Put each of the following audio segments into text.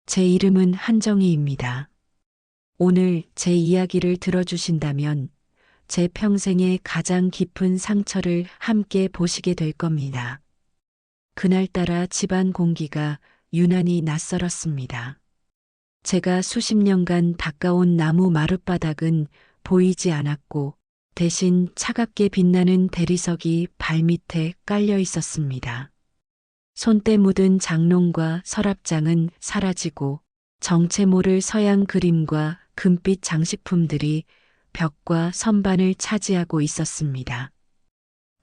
제 이름은 한정희입니다. 오늘 제 이야기를 들어주신다면 제 평생의 가장 깊은 상처를 함께 보시게 될 겁니다. 그날따라 집안 공기가 유난히 낯설었습니다. 제가 수십 년간 닦아온 나무 마룻바닥은 보이지 않았고 대신 차갑게 빛나는 대리석이 발밑에 깔려 있었습니다. 손때 묻은 장롱과 서랍장은 사라지고 정체 모를 서양 그림과 금빛 장식품들이 벽과 선반을 차지하고 있었습니다.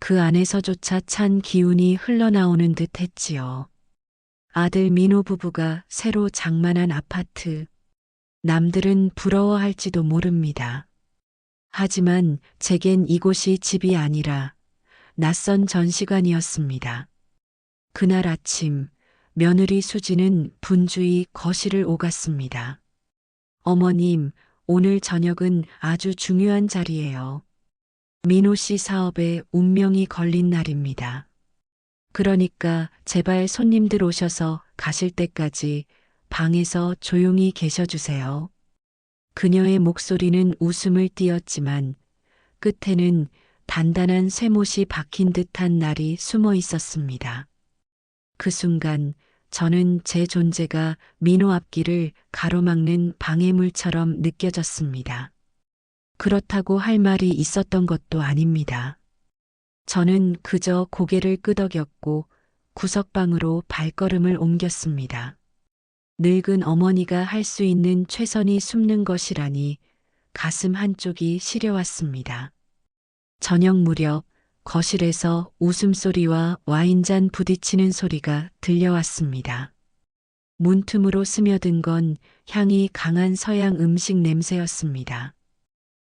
그 안에서조차 찬 기운이 흘러나오는 듯 했지요. 아들 민호 부부가 새로 장만한 아파트. 남들은 부러워할지도 모릅니다. 하지만 제겐 이곳이 집이 아니라 낯선 전시관이었습니다. 그날 아침 며느리 수지는 분주히 거실을 오갔습니다. 어머님, 오늘 저녁은 아주 중요한 자리예요. 민호 씨 사업에 운명이 걸린 날입니다. 그러니까 제발 손님들 오셔서 가실 때까지 방에서 조용히 계셔주세요. 그녀의 목소리는 웃음을 띄었지만 끝에는 단단한 쇠못이 박힌 듯한 날이 숨어 있었습니다. 그 순간 저는 제 존재가 민호 앞길을 가로막는 방해물처럼 느껴졌습니다. 그렇다고 할 말이 있었던 것도 아닙니다. 저는 그저 고개를 끄덕였고 구석방으로 발걸음을 옮겼습니다. 늙은 어머니가 할 수 있는 최선이 숨는 것이라니 가슴 한쪽이 시려왔습니다. 저녁 무렵 거실에서 웃음소리와 와인잔 부딪히는 소리가 들려왔습니다. 문틈으로 스며든 건 향이 강한 서양 음식 냄새였습니다.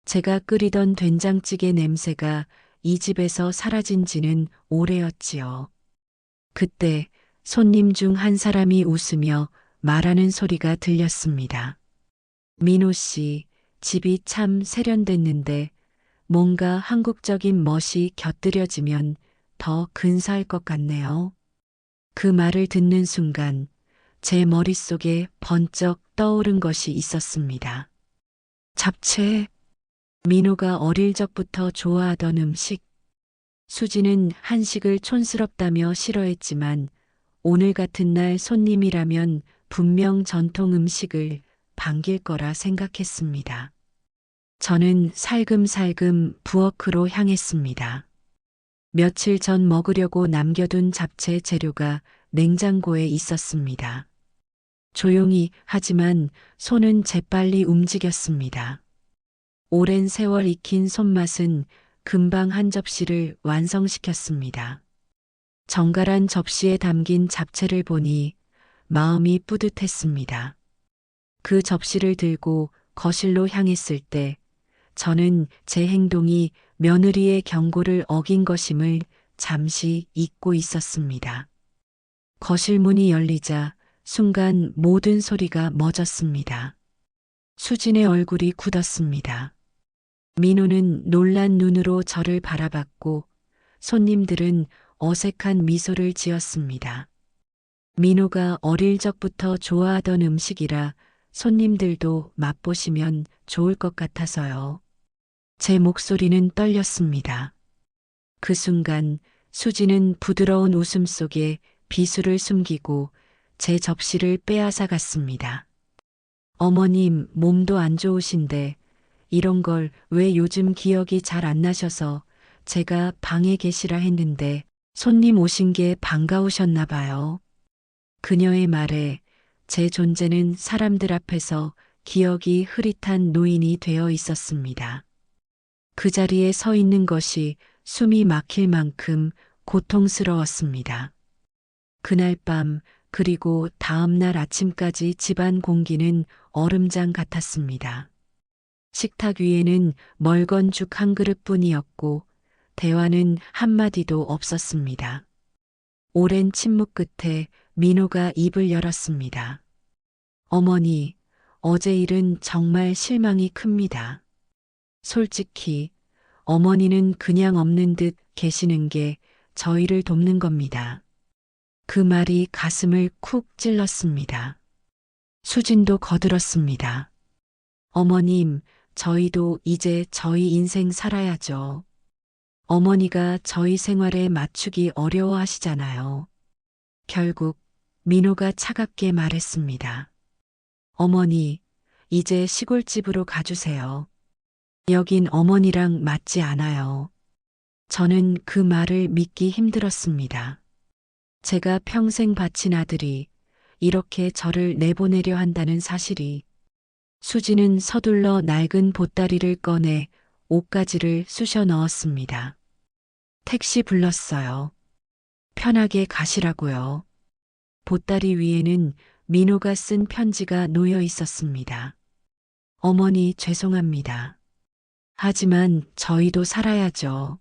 제가 끓이던 된장찌개 냄새가 이 집에서 사라진 지는 오래였지요. 그때 손님 중 한 사람이 웃으며 말하는 소리가 들렸습니다. 민호 씨, 집이 참 세련됐는데 뭔가 한국적인 멋이 곁들여지면 더 근사할 것 같네요. 그 말을 듣는 순간 제 머릿속에 번쩍 떠오른 것이 있었습니다. 잡채. 민호가 어릴 적부터 좋아하던 음식. 수지는 한식을 촌스럽다며 싫어했지만 오늘 같은 날 손님이라면 분명 전통 음식을 반길 거라 생각했습니다. 저는 살금살금 부엌으로 향했습니다. 며칠 전 먹으려고 남겨둔 잡채 재료가 냉장고에 있었습니다. 조용히 하지만 손은 재빨리 움직였습니다. 오랜 세월 익힌 손맛은 금방 한 접시를 완성시켰습니다. 정갈한 접시에 담긴 잡채를 보니 마음이 뿌듯했습니다. 그 접시를 들고 거실로 향했을 때 저는 제 행동이 며느리의 경고를 어긴 것임을 잠시 잊고 있었습니다. 거실 문이 열리자 순간 모든 소리가 멎었습니다. 수진의 얼굴이 굳었습니다. 민호는 놀란 눈으로 저를 바라봤고 손님들은 어색한 미소를 지었습니다. 민호가 어릴 적부터 좋아하던 음식이라 손님들도 맛보시면 좋을 것 같아서요. 제 목소리는 떨렸습니다. 그 순간 수지는 부드러운 웃음 속에 비수를 숨기고 제 접시를 빼앗아 갔습니다. 어머님, 몸도 안 좋으신데 이런 걸 왜 요즘 기억이 잘 안 나셔서 제가 방에 계시라 했는데 손님 오신 게 반가우셨나 봐요. 그녀의 말에 제 존재는 사람들 앞에서 기억이 흐릿한 노인이 되어 있었습니다. 그 자리에 서 있는 것이 숨이 막힐 만큼 고통스러웠습니다. 그날 밤 그리고 다음 날 아침까지 집안 공기는 얼음장 같았습니다. 식탁 위에는 멀건 죽 한 그릇뿐이었고 대화는 한마디도 없었습니다. 오랜 침묵 끝에 민호가 입을 열었습니다. 어머니, 어제 일은 정말 실망이 큽니다. 솔직히 어머니는 그냥 없는 듯 계시는 게 저희를 돕는 겁니다. 그 말이 가슴을 쿡 찔렀습니다. 수진도 거들었습니다. 어머님, 저희도 이제 저희 인생 살아야죠. 어머니가 저희 생활에 맞추기 어려워하시잖아요. 결국 민호가 차갑게 말했습니다. 어머니, 이제 시골집으로 가주세요. 여긴 어머니랑 맞지 않아요. 저는 그 말을 믿기 힘들었습니다. 제가 평생 바친 아들이 이렇게 저를 내보내려 한다는 사실이. 수지는 서둘러 낡은 보따리를 꺼내 옷가지를 쑤셔 넣었습니다. 택시 불렀어요. 편하게 가시라고요. 보따리 위에는 민호가 쓴 편지가 놓여 있었습니다. 어머니 죄송합니다. 하지만 저희도 살아야죠.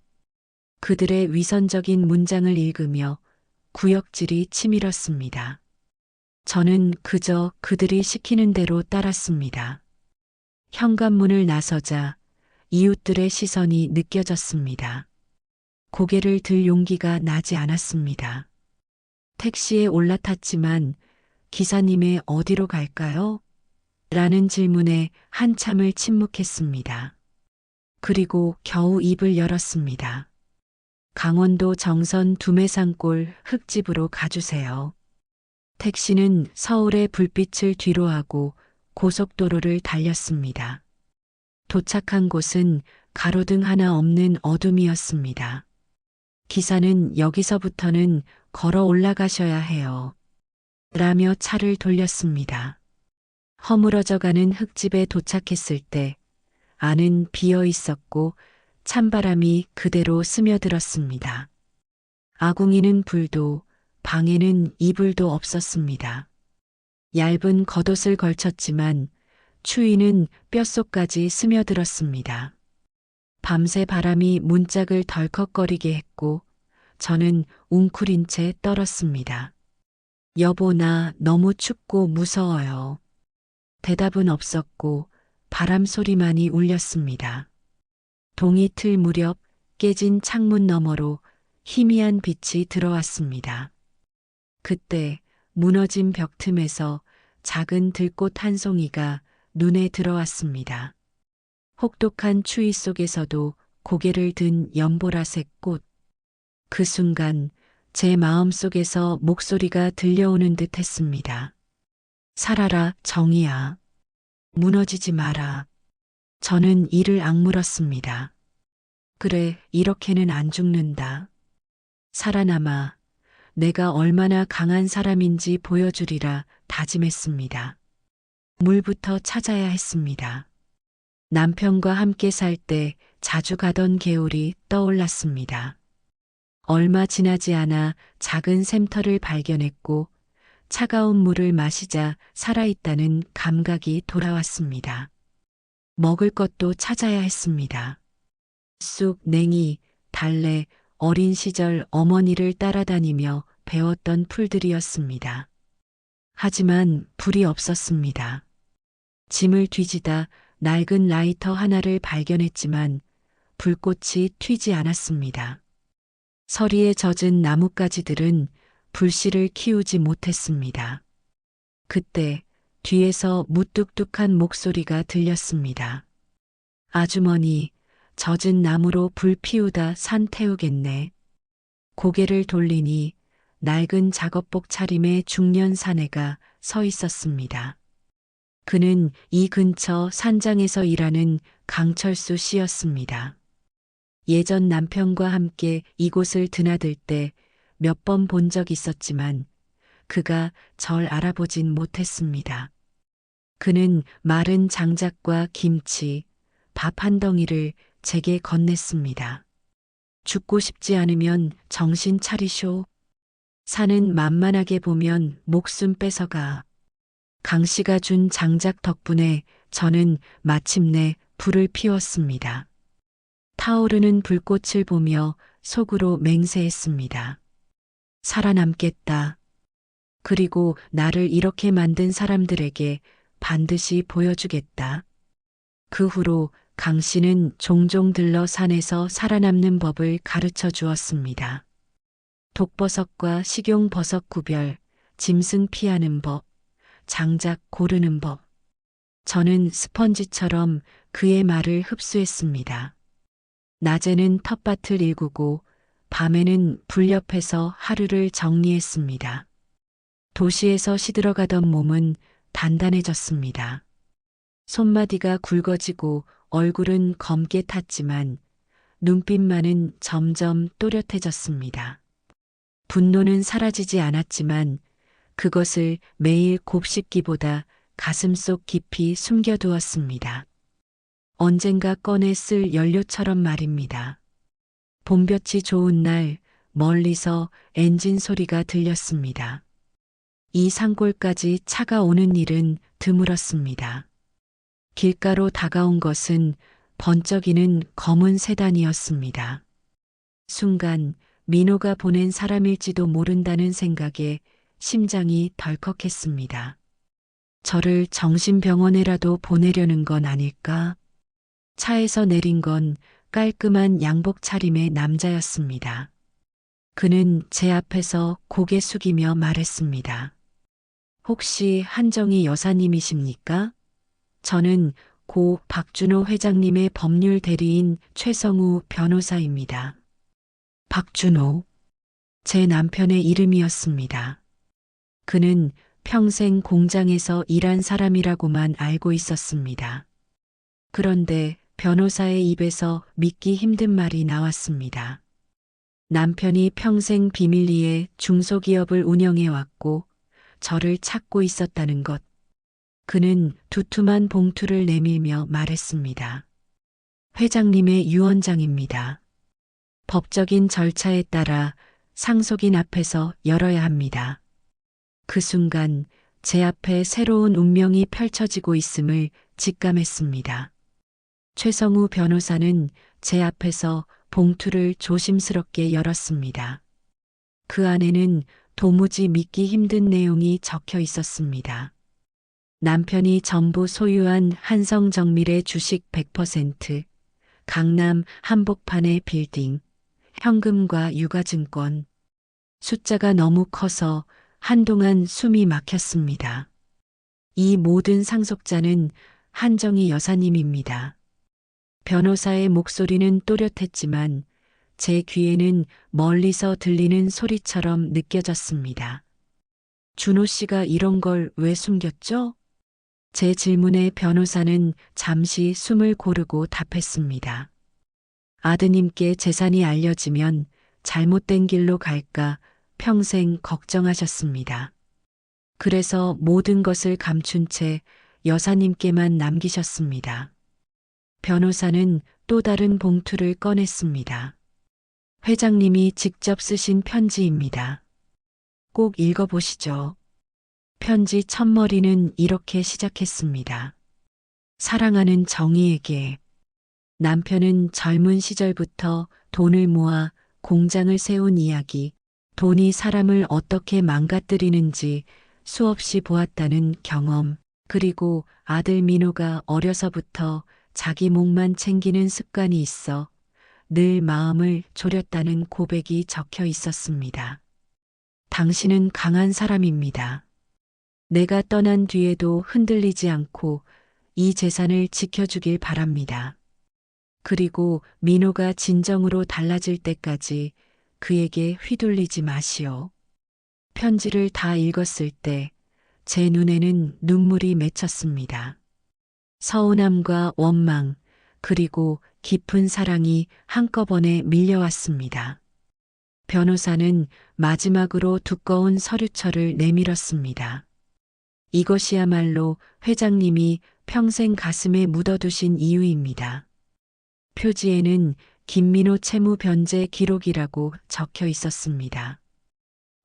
그들의 위선적인 문장을 읽으며 구역질이 치밀었습니다. 저는 그저 그들이 시키는 대로 따랐습니다. 현관문을 나서자 이웃들의 시선이 느껴졌습니다. 고개를 들 용기가 나지 않았습니다. 택시에 올라탔지만 기사님의 어디로 갈까요? 라는 질문에 한참을 침묵했습니다. 그리고 겨우 입을 열었습니다. 강원도 정선 두매산골 흙집으로 가주세요. 택시는 서울의 불빛을 뒤로하고 고속도로를 달렸습니다. 도착한 곳은 가로등 하나 없는 어둠이었습니다. 기사는 여기서부터는 걸어 올라가셔야 해요. 라며 차를 돌렸습니다. 허물어져가는 흙집에 도착했을 때 안은 비어 있었고 찬바람이 그대로 스며들었습니다. 아궁이는 불도 방에는 이불도 없었습니다. 얇은 겉옷을 걸쳤지만 추위는 뼛속까지 스며들었습니다. 밤새 바람이 문짝을 덜컥거리게 했고 저는 웅크린 채 떨었습니다. 여보, 나 너무 춥고 무서워요. 대답은 없었고 바람 소리만이 울렸습니다. 동이 틀 무렵 깨진 창문 너머로 희미한 빛이 들어왔습니다. 그때 무너진 벽 틈에서 작은 들꽃 한 송이가 눈에 들어왔습니다. 혹독한 추위 속에서도 고개를 든 연보라색 꽃. 그 순간 제 마음속에서 목소리가 들려오는 듯 했습니다. 살아라, 정이야. 무너지지 마라. 저는 이를 악물었습니다. 그래, 이렇게는 안 죽는다. 살아남아 내가 얼마나 강한 사람인지 보여주리라 다짐했습니다. 물부터 찾아야 했습니다. 남편과 함께 살 때 자주 가던 개울이 떠올랐습니다. 얼마 지나지 않아 작은 샘터를 발견했고 차가운 물을 마시자 살아있다는 감각이 돌아왔습니다. 먹을 것도 찾아야 했습니다. 쑥, 냉이, 달래, 어린 시절 어머니를 따라다니며 배웠던 풀들이었습니다. 하지만 불이 없었습니다. 짐을 뒤지다 낡은 라이터 하나를 발견했지만 불꽃이 튀지 않았습니다. 서리에 젖은 나뭇가지들은 불씨를 키우지 못했습니다. 그때 뒤에서 무뚝뚝한 목소리가 들렸습니다. 아주머니, 젖은 나무로 불 피우다 산 태우겠네. 고개를 돌리니 낡은 작업복 차림의 중년 사내가 서 있었습니다. 그는 이 근처 산장에서 일하는 강철수 씨였습니다. 예전 남편과 함께 이곳을 드나들 때 몇 번 본 적 있었지만 그가 절 알아보진 못했습니다. 그는 마른 장작과 김치, 밥 한 덩이를 제게 건넸습니다. 죽고 싶지 않으면 정신 차리쇼. 산은 만만하게 보면 목숨 뺏어가. 강 씨가 준 장작 덕분에 저는 마침내 불을 피웠습니다. 타오르는 불꽃을 보며 속으로 맹세했습니다. 살아남겠다. 그리고 나를 이렇게 만든 사람들에게 반드시 보여주겠다. 그 후로 강 씨는 종종 들러 산에서 살아남는 법을 가르쳐 주었습니다. 독버섯과 식용버섯 구별, 짐승 피하는 법, 장작 고르는 법. 저는 스펀지처럼 그의 말을 흡수했습니다. 낮에는 텃밭을 일구고 밤에는 불 옆에서 하루를 정리했습니다. 도시에서 시들어가던 몸은 단단해졌습니다. 손마디가 굵어지고 얼굴은 검게 탔지만 눈빛만은 점점 또렷해졌습니다. 분노는 사라지지 않았지만 그것을 매일 곱씹기보다 가슴속 깊이 숨겨두었습니다. 언젠가 꺼내 쓸 연료처럼 말입니다. 봄볕이 좋은 날 멀리서 엔진 소리가 들렸습니다. 이 산골까지 차가 오는 일은 드물었습니다. 길가로 다가온 것은 번쩍이는 검은 세단이었습니다. 순간 민호가 보낸 사람일지도 모른다는 생각에 심장이 덜컥했습니다. 저를 정신병원에라도 보내려는 건 아닐까? 차에서 내린 건 깔끔한 양복 차림의 남자였습니다. 그는 제 앞에서 고개 숙이며 말했습니다. 혹시 한정희 여사님이십니까? 저는 고 박준호 회장님의 법률 대리인 최성우 변호사입니다. 박준호. 제 남편의 이름이었습니다. 그는 평생 공장에서 일한 사람이라고만 알고 있었습니다. 그런데 변호사의 입에서 믿기 힘든 말이 나왔습니다. 남편이 평생 비밀리에 중소기업을 운영해왔고 저를 찾고 있었다는 것. 그는 두툼한 봉투를 내밀며 말했습니다. 회장님의 유언장입니다. 법적인 절차에 따라 상속인 앞에서 열어야 합니다. 그 순간 제 앞에 새로운 운명이 펼쳐지고 있음을 직감했습니다. 최성우 변호사는 제 앞에서 봉투를 조심스럽게 열었습니다. 그 안에는 도무지 믿기 힘든 내용이 적혀 있었습니다. 남편이 전부 소유한 한성정밀의 주식 100%, 강남 한복판의 빌딩, 현금과 유가증권. 숫자가 너무 커서 한동안 숨이 막혔습니다. 이 모든 상속자는 한정희 여사님입니다. 변호사의 목소리는 또렷했지만 제 귀에는 멀리서 들리는 소리처럼 느껴졌습니다. 준호 씨가 이런 걸 왜 숨겼죠? 제 질문에 변호사는 잠시 숨을 고르고 답했습니다. 아드님께 재산이 알려지면 잘못된 길로 갈까 평생 걱정하셨습니다. 그래서 모든 것을 감춘 채 여사님께만 남기셨습니다. 변호사는 또 다른 봉투를 꺼냈습니다. 회장님이 직접 쓰신 편지입니다. 꼭 읽어보시죠. 편지 첫머리는 이렇게 시작했습니다. 사랑하는 정희에게. 남편은 젊은 시절부터 돈을 모아 공장을 세운 이야기, 돈이 사람을 어떻게 망가뜨리는지 수없이 보았다는 경험, 그리고 아들 민호가 어려서부터 자기 목만 챙기는 습관이 있어 늘 마음을 졸였다는 고백이 적혀 있었습니다. 당신은 강한 사람입니다. 내가 떠난 뒤에도 흔들리지 않고 이 재산을 지켜주길 바랍니다. 그리고 민호가 진정으로 달라질 때까지 그에게 휘둘리지 마시오. 편지를 다 읽었을 때 제 눈에는 눈물이 맺혔습니다. 서운함과 원망, 그리고 깊은 사랑이 한꺼번에 밀려왔습니다. 변호사는 마지막으로 두꺼운 서류철을 내밀었습니다. 이것이야말로 회장님이 평생 가슴에 묻어두신 이유입니다. 표지에는 김민호 채무 변제 기록이라고 적혀 있었습니다.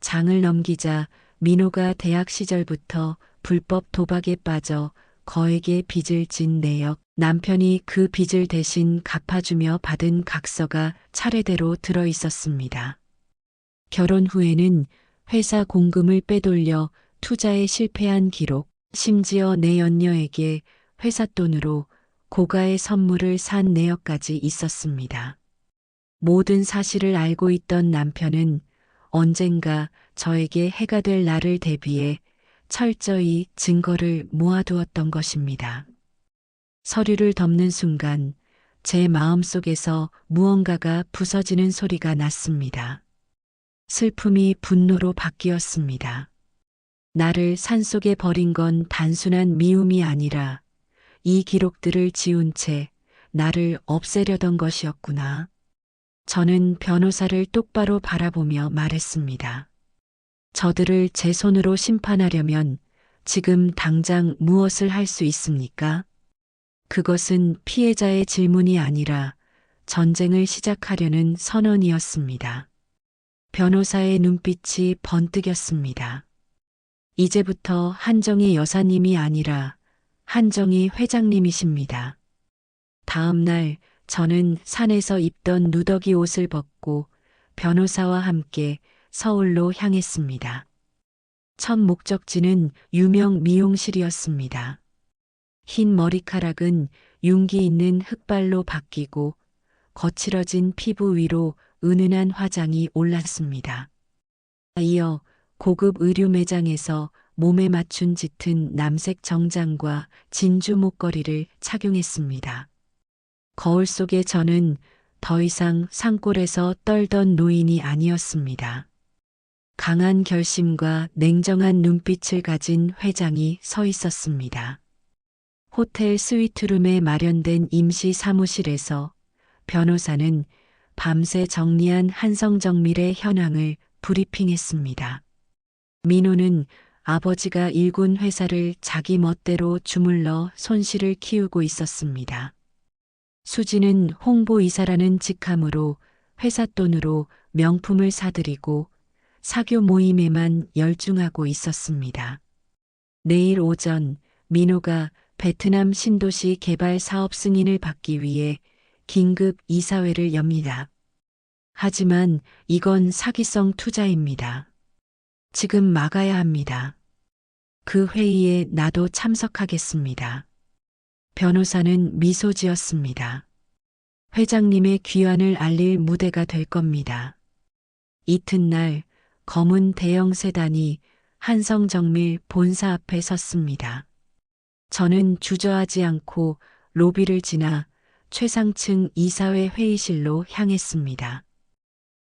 장을 넘기자 민호가 대학 시절부터 불법 도박에 빠져 거액의 빚을 진 내역, 남편이 그 빚을 대신 갚아주며 받은 각서가 차례대로 들어 있었습니다. 결혼 후에는 회사 공금을 빼돌려 투자에 실패한 기록, 심지어 내 연녀에게 회사 돈으로 고가의 선물을 산 내역까지 있었습니다. 모든 사실을 알고 있던 남편은 언젠가 저에게 해가 될 날을 대비해 철저히 증거를 모아두었던 것입니다. 서류를 덮는 순간 제 마음속에서 무언가가 부서지는 소리가 났습니다. 슬픔이 분노로 바뀌었습니다. 나를 산속에 버린 건 단순한 미움이 아니라 이 기록들을 지운 채 나를 없애려던 것이었구나. 저는 변호사를 똑바로 바라보며 말했습니다. 저들을 제 손으로 심판하려면 지금 당장 무엇을 할 수 있습니까? 그것은 피해자의 질문이 아니라 전쟁을 시작하려는 선언이었습니다. 변호사의 눈빛이 번뜩였습니다. 이제부터 한정희 여사님이 아니라 한정희 회장님이십니다. 다음 날 저는 산에서 입던 누더기 옷을 벗고 변호사와 함께 서울로 향했습니다. 첫 목적지는 유명 미용실이었습니다. 흰 머리카락은 윤기 있는 흑발로 바뀌고 거칠어진 피부 위로 은은한 화장이 올랐습니다. 이어 고급 의류 매장에서 몸에 맞춘 짙은 남색 정장과 진주 목걸이를 착용했습니다. 거울 속의 저는 더 이상 산골에서 떨던 노인이 아니었습니다. 강한 결심과 냉정한 눈빛을 가진 회장이 서 있었습니다. 호텔 스위트룸에 마련된 임시 사무실에서 변호사는 밤새 정리한 한성정밀의 현황을 브리핑했습니다. 민호는 아버지가 일군 회사를 자기 멋대로 주물러 손실을 키우고 있었습니다. 수지는 홍보이사라는 직함으로 회사 돈으로 명품을 사들이고 사교 모임에만 열중하고 있었습니다. 내일 오전 민호가 베트남 신도시 개발 사업 승인을 받기 위해 긴급 이사회를 엽니다. 하지만 이건 사기성 투자입니다. 지금 막아야 합니다. 그 회의에 나도 참석하겠습니다. 변호사는 미소 지었습니다. 회장님의 귀환을 알릴 무대가 될 겁니다. 이튿날 검은 대형 세단이 한성정밀 본사 앞에 섰습니다. 저는 주저하지 않고 로비를 지나 최상층 이사회 회의실로 향했습니다.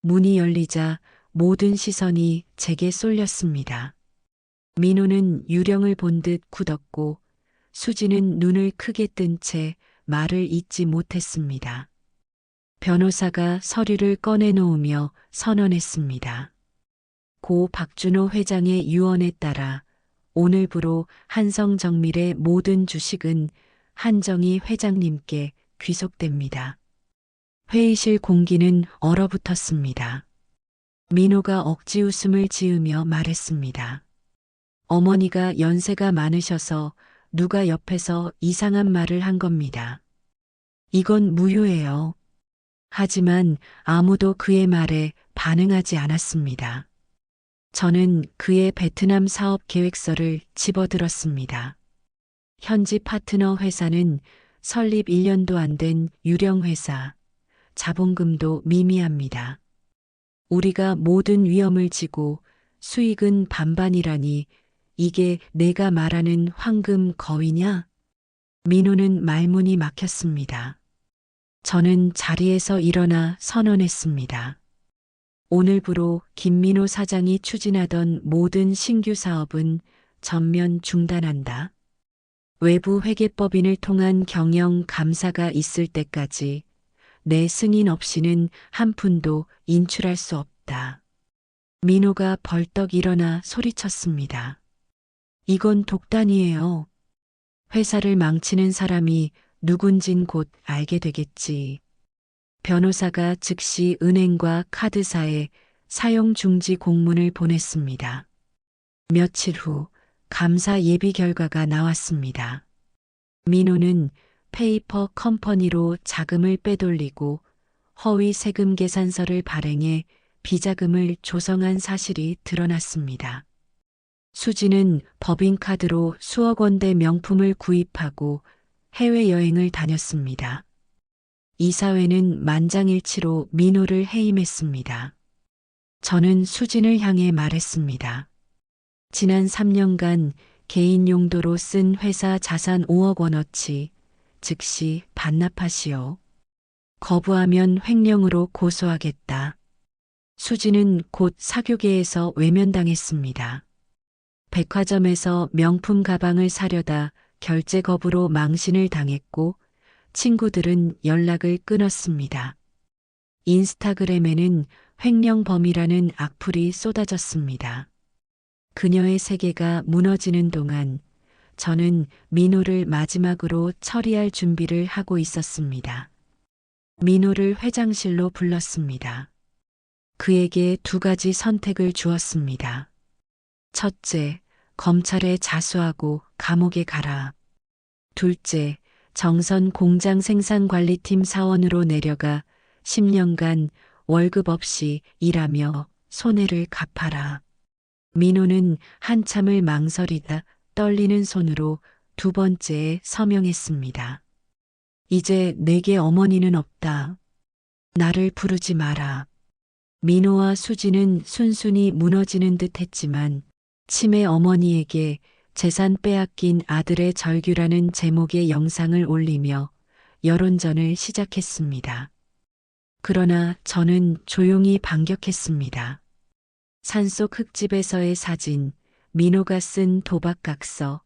문이 열리자 모든 시선이 제게 쏠렸습니다. 민호는 유령을 본 듯 굳었고 수지는 눈을 크게 뜬 채 말을 잇지 못했습니다. 변호사가 서류를 꺼내놓으며 선언했습니다. 고 박준호 회장의 유언에 따라 오늘부로 한성정밀의 모든 주식은 한정희 회장님께 귀속됩니다. 회의실 공기는 얼어붙었습니다. 민호가 억지 웃음을 지으며 말했습니다. 어머니가 연세가 많으셔서 누가 옆에서 이상한 말을 한 겁니다. 이건 무효예요. 하지만 아무도 그의 말에 반응하지 않았습니다. 저는 그의 베트남 사업 계획서를 집어들었습니다. 현지 파트너 회사는 설립 1년도 안 된 유령 회사, 자본금도 미미합니다. 우리가 모든 위험을 지고 수익은 반반이라니 이게 내가 말하는 황금 거위냐? 민호는 말문이 막혔습니다. 저는 자리에서 일어나 선언했습니다. 오늘부로 김민호 사장이 추진하던 모든 신규 사업은 전면 중단한다. 외부 회계법인을 통한 경영 감사가 있을 때까지 내 승인 없이는 한 푼도 인출할 수 없다. 민호가 벌떡 일어나 소리쳤습니다. 이건 독단이에요. 회사를 망치는 사람이 누군진 곧 알게 되겠지. 변호사가 즉시 은행과 카드사에 사용 중지 공문을 보냈습니다. 며칠 후 감사 예비 결과가 나왔습니다. 민호는 페이퍼 컴퍼니로 자금을 빼돌리고 허위 세금 계산서를 발행해 비자금을 조성한 사실이 드러났습니다. 수지는 법인카드로 수억 원대 명품을 구입하고 해외여행을 다녔습니다. 이사회는 만장일치로 민호를 해임했습니다. 저는 수진을 향해 말했습니다. 지난 3년간 개인 용도로 쓴 회사 자산 5억 원어치 즉시 반납하시오. 거부하면 횡령으로 고소하겠다. 수지는 곧 사교계에서 외면당했습니다. 백화점에서 명품 가방을 사려다 결제 거부로 망신을 당했고 친구들은 연락을 끊었습니다. 인스타그램에는 횡령범이라는 악플이 쏟아졌습니다. 그녀의 세계가 무너지는 동안 저는 민호를 마지막으로 처리할 준비를 하고 있었습니다. 민호를 회장실로 불렀습니다. 그에게 2가지 선택을 주었습니다. 첫째, 검찰에 자수하고 감옥에 가라. 둘째, 정선 공장 생산관리팀 사원으로 내려가 10년간 월급 없이 일하며 손해를 갚아라. 민호는 한참을 망설이다 떨리는 손으로 2번째에 서명했습니다. 이제 내게 어머니는 없다. 나를 부르지 마라. 민호와 수지는 순순히 무너지는 듯 했지만 치매 어머니에게 재산 빼앗긴 아들의 절규라는 제목의 영상을 올리며 여론전을 시작했습니다. 그러나 저는 조용히 반격했습니다. 산속 흙집에서의 사진, 민호가 쓴 도박각서,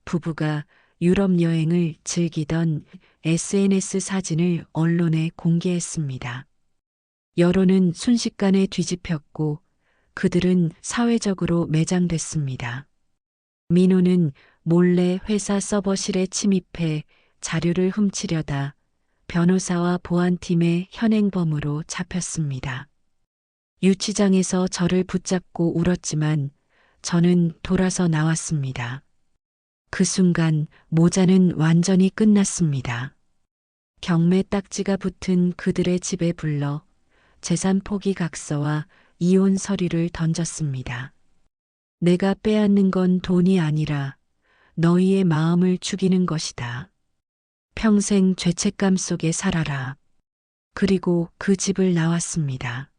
부부가 유럽 여행을 즐기던 SNS 사진을 언론에 공개했습니다. 여론은 순식간에 뒤집혔고 그들은 사회적으로 매장됐습니다. 민호는 몰래 회사 서버실에 침입해 자료를 훔치려다 변호사와 보안팀의 현행범으로 잡혔습니다. 유치장에서 저를 붙잡고 울었지만 저는 돌아서 나왔습니다. 그 순간 모자는 완전히 끝났습니다. 경매 딱지가 붙은 그들의 집에 불러 재산 포기 각서와 이혼 서류를 던졌습니다. 내가 빼앗는 건 돈이 아니라 너희의 마음을 죽이는 것이다. 평생 죄책감 속에 살아라. 그리고 그 집을 나왔습니다.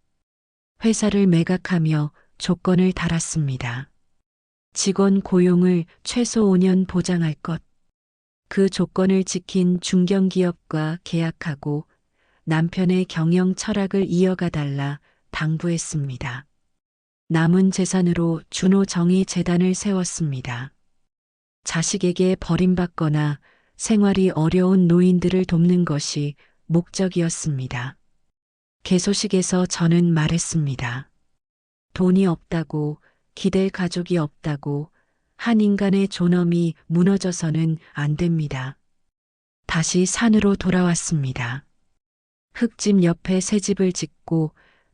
회사를 매각하며 조건을 달았습니다. 직원 고용을 최소 5년 보장할 것. 그 조건을 지킨 중견기업과 계약하고 남편의 경영 철학을 이어가달라 당부했습니다. 남은 재산으로 준호정의재단을 세웠습니다. 자식에게 버림받거나 생활이 어려운 노인들을 돕는 것이 목적이었습니다. 개소식에서 저는 말했습니다. 돈이 없다고, 기댈 가족이 없다고, 한 인간의 존엄이 무너져서는 안 됩니다. 다시 산으로 돌아왔습니다. 흙집 옆에 새 집을 짓고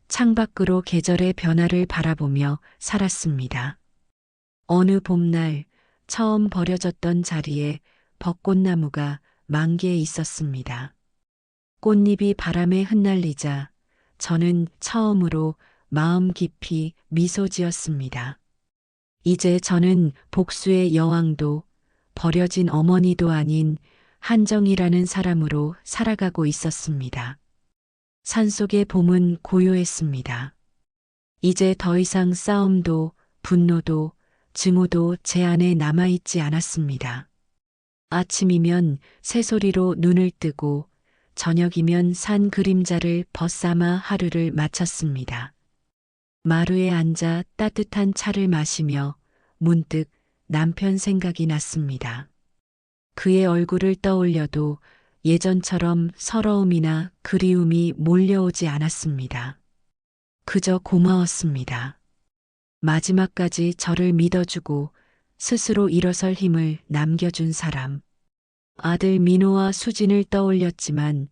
창밖으로 계절의 변화를 바라보며 살았습니다. 어느 봄날 처음 버려졌던 자리에 벚꽃나무가 만개해 있었습니다. 꽃잎이 바람에 흩날리자 저는 처음으로 마음 깊이 미소 지었습니다. 이제 저는 복수의 여왕도 버려진 어머니도 아닌 한정이라는 사람으로 살아가고 있었습니다. 산속의 봄은 고요했습니다. 이제 더 이상 싸움도 분노도 증오도 제 안에 남아있지 않았습니다. 아침이면 새소리로 눈을 뜨고 저녁이면 산 그림자를 벗삼아 하루를 마쳤습니다. 마루에 앉아 따뜻한 차를 마시며 문득 남편 생각이 났습니다. 그의 얼굴을 떠올려도 예전처럼 서러움이나 그리움이 몰려오지 않았습니다. 그저 고마웠습니다. 마지막까지 저를 믿어주고 스스로 일어설 힘을 남겨준 사람. 아들 민호와 수진을 떠올렸지만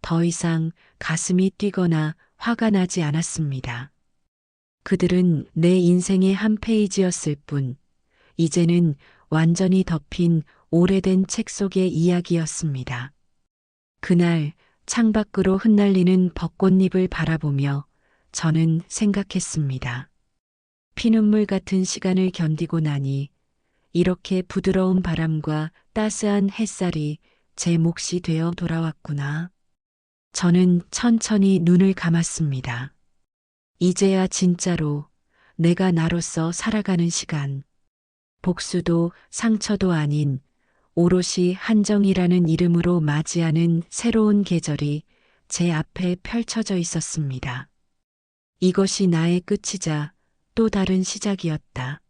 더 이상 가슴이 뛰거나 화가 나지 않았습니다. 그들은 내 인생의 한 페이지였을 뿐, 이제는 완전히 덮인 오래된 책 속의 이야기였습니다. 그날 창밖으로 흩날리는 벚꽃잎을 바라보며 저는 생각했습니다. 피눈물 같은 시간을 견디고 나니 이렇게 부드러운 바람과 따스한 햇살이 제 몫이 되어 돌아왔구나. 저는 천천히 눈을 감았습니다. 이제야 진짜로 내가 나로서 살아가는 시간, 복수도 상처도 아닌 오롯이 한정이라는 이름으로 맞이하는 새로운 계절이 제 앞에 펼쳐져 있었습니다. 이것이 나의 끝이자 또 다른 시작이었다.